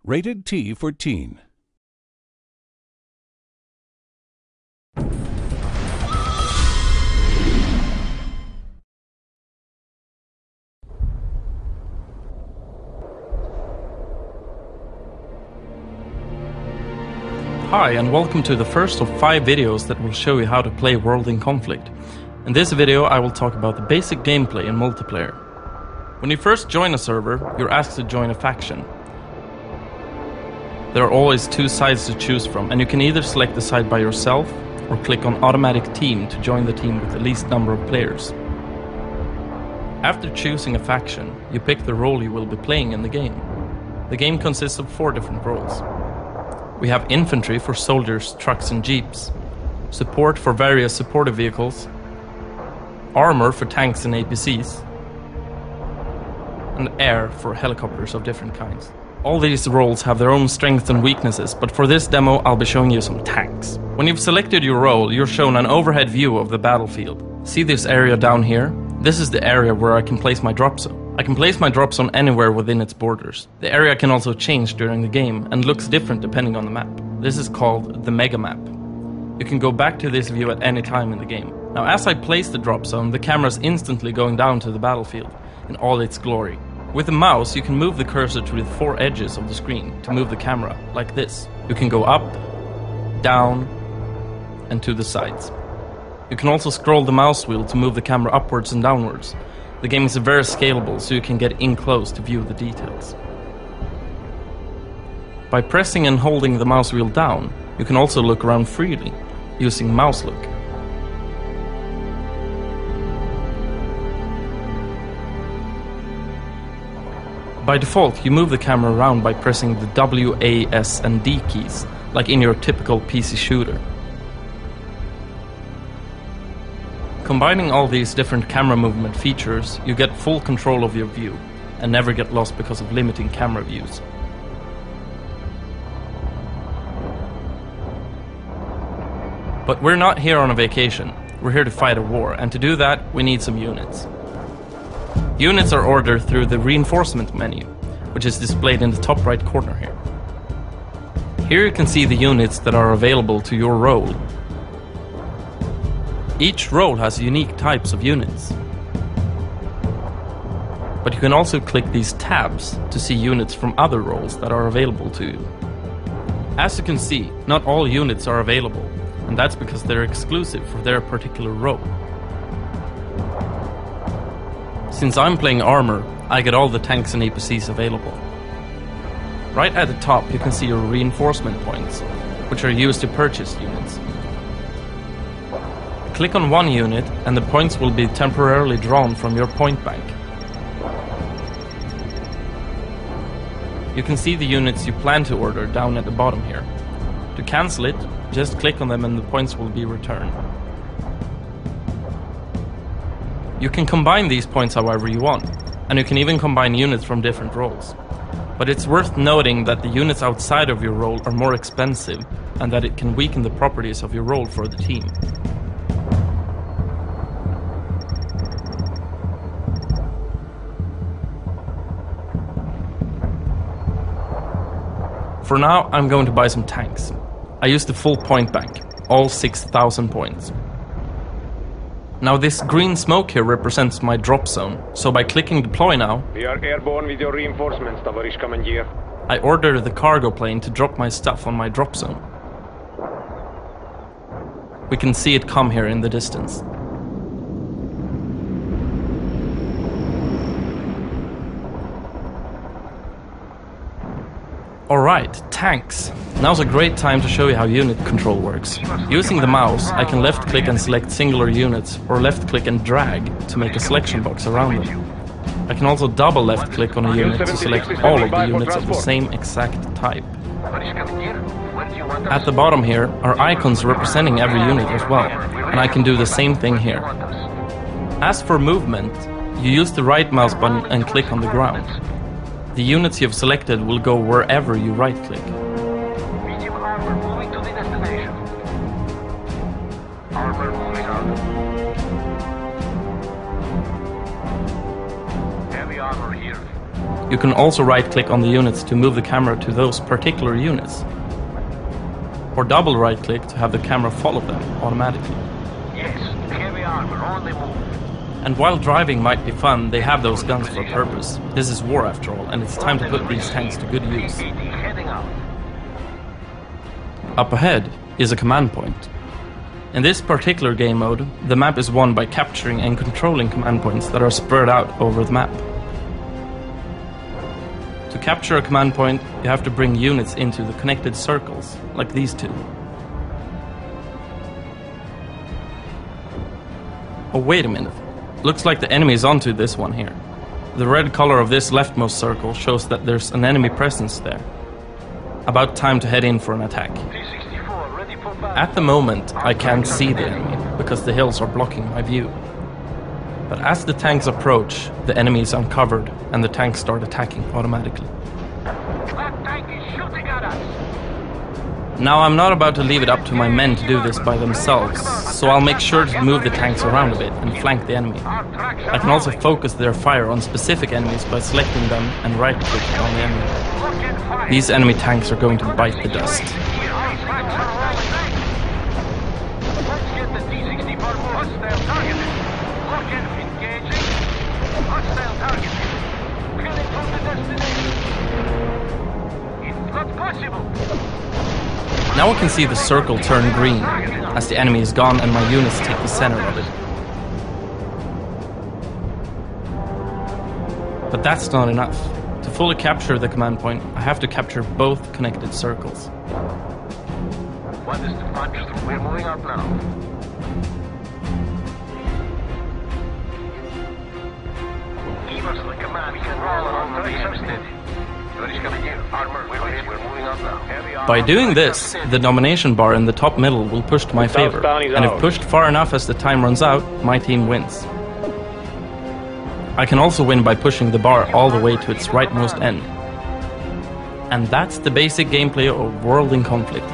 Rated T for Teen. Hi and welcome to the first of 5 videos that will show you how to play World in Conflict. In this video I will talk about the basic gameplay in multiplayer. When you first join a server, you're asked to join a faction. There are always 2 sides to choose from, and you can either select the side by yourself or click on automatic team to join the team with the least number of players. After choosing a faction, you pick the role you will be playing in the game. The game consists of 4 different roles. We have infantry for soldiers, trucks and jeeps, support for various supportive vehicles, armor for tanks and APCs, and air for helicopters of different kinds. All these roles have their own strengths and weaknesses, but for this demo I'll be showing you some tanks. When you've selected your role, you're shown an overhead view of the battlefield. See this area down here? This is the area where I can place my drop zone. I can place my drop zone anywhere within its borders. The area can also change during the game and looks different depending on the map. This is called the mega map. You can go back to this view at any time in the game. Now as I place the drop zone, the camera is instantly going down to the battlefield in all its glory. With the mouse you can move the cursor to the 4 edges of the screen to move the camera, like this. You can go up, down and to the sides. You can also scroll the mouse wheel to move the camera upwards and downwards. The game is very scalable, so you can get in close to view the details. By pressing and holding the mouse wheel down, you can also look around freely, using mouse look. By default, you move the camera around by pressing the W, A, S and D keys, like in your typical PC shooter. Combining all these different camera movement features, you get full control of your view and never get lost because of limiting camera views. But we're not here on a vacation, we're here to fight a war, and to do that we need some units. Units are ordered through the reinforcement menu, which is displayed in the top right corner here. Here you can see the units that are available to your role. Each role has unique types of units. But you can also click these tabs to see units from other roles that are available to you. As you can see, not all units are available, and that's because they're exclusive for their particular role. Since I'm playing armor, I get all the tanks and APCs available. Right at the top you can see your reinforcement points, which are used to purchase units. Click on one unit and the points will be temporarily drawn from your point bank. You can see the units you plan to order down at the bottom here. To cancel it, just click on them and the points will be returned. You can combine these points however you want, and you can even combine units from different roles. But it's worth noting that the units outside of your role are more expensive, and that it can weaken the properties of your role for the team. For now, I'm going to buy some tanks. I use the full point bank, all 6,000 points. Now this green smoke here represents my drop zone, so by clicking deploy now, we are airborne with your reinforcements, Tavarish Commandeer. I order the cargo plane to drop my stuff on my drop zone. We can see it come here in the distance. Alright, tanks. Now's a great time to show you how unit control works. Using the mouse, I can left click and select singular units, or left click and drag to make a selection box around them. I can also double left click on a unit to select all of the units of the same exact type. At the bottom here are icons representing every unit as well, and I can do the same thing here. As for movement, you use the right mouse button and click on the ground. The units you have selected will go wherever you right-click. Medium armor moving to the destination. Armor moving out. Heavy armor here. You can also right-click on the units to move the camera to those particular units. Or double right-click to have the camera follow them automatically. Yes, heavy armor, on the move. And while driving might be fun, they have those guns for a purpose. This is war after all, and it's time to put these tanks to good use. Heading out. Up ahead is a command point. In this particular game mode, the map is won by capturing and controlling command points that are spread out over the map. To capture a command point, you have to bring units into the connected circles, like these two. Oh, wait a minute. Looks like the enemy is onto this one here. The red color of this leftmost circle shows that there's an enemy presence there. About time to head in for an attack. T-64, ready for battle. At the moment, I can't see the enemy, because the hills are blocking my view. But as the tanks approach, the enemy is uncovered, and the tanks start attacking automatically. That tank is shooting at us. Now I'm not about to leave it up to my men to do this by themselves, so I'll make sure to move the tanks around a bit and flank the enemy. I can also focus their fire on specific enemies by selecting them and right-clicking on the enemy. These enemy tanks are going to bite the dust. Let's get the T-64 hostile targeted. Lock in, engaging. Hostile targeted. Killing from the destination. It's not possible. Now I can see the circle turn green as the enemy is gone and my units take the center of it. But that's not enough. To fully capture the command point, I have to capture both connected circles. What is the punch through? We're moving up now. Give us the command. We can roll on the beam steady. Nobody's coming here. Armor, we're moving up now. Heavy armor. By doing this, the domination bar in the top middle will push to my favor, and if pushed far enough as the time runs out, my team wins. I can also win by pushing the bar all the way to its rightmost end. And that's the basic gameplay of World in Conflict.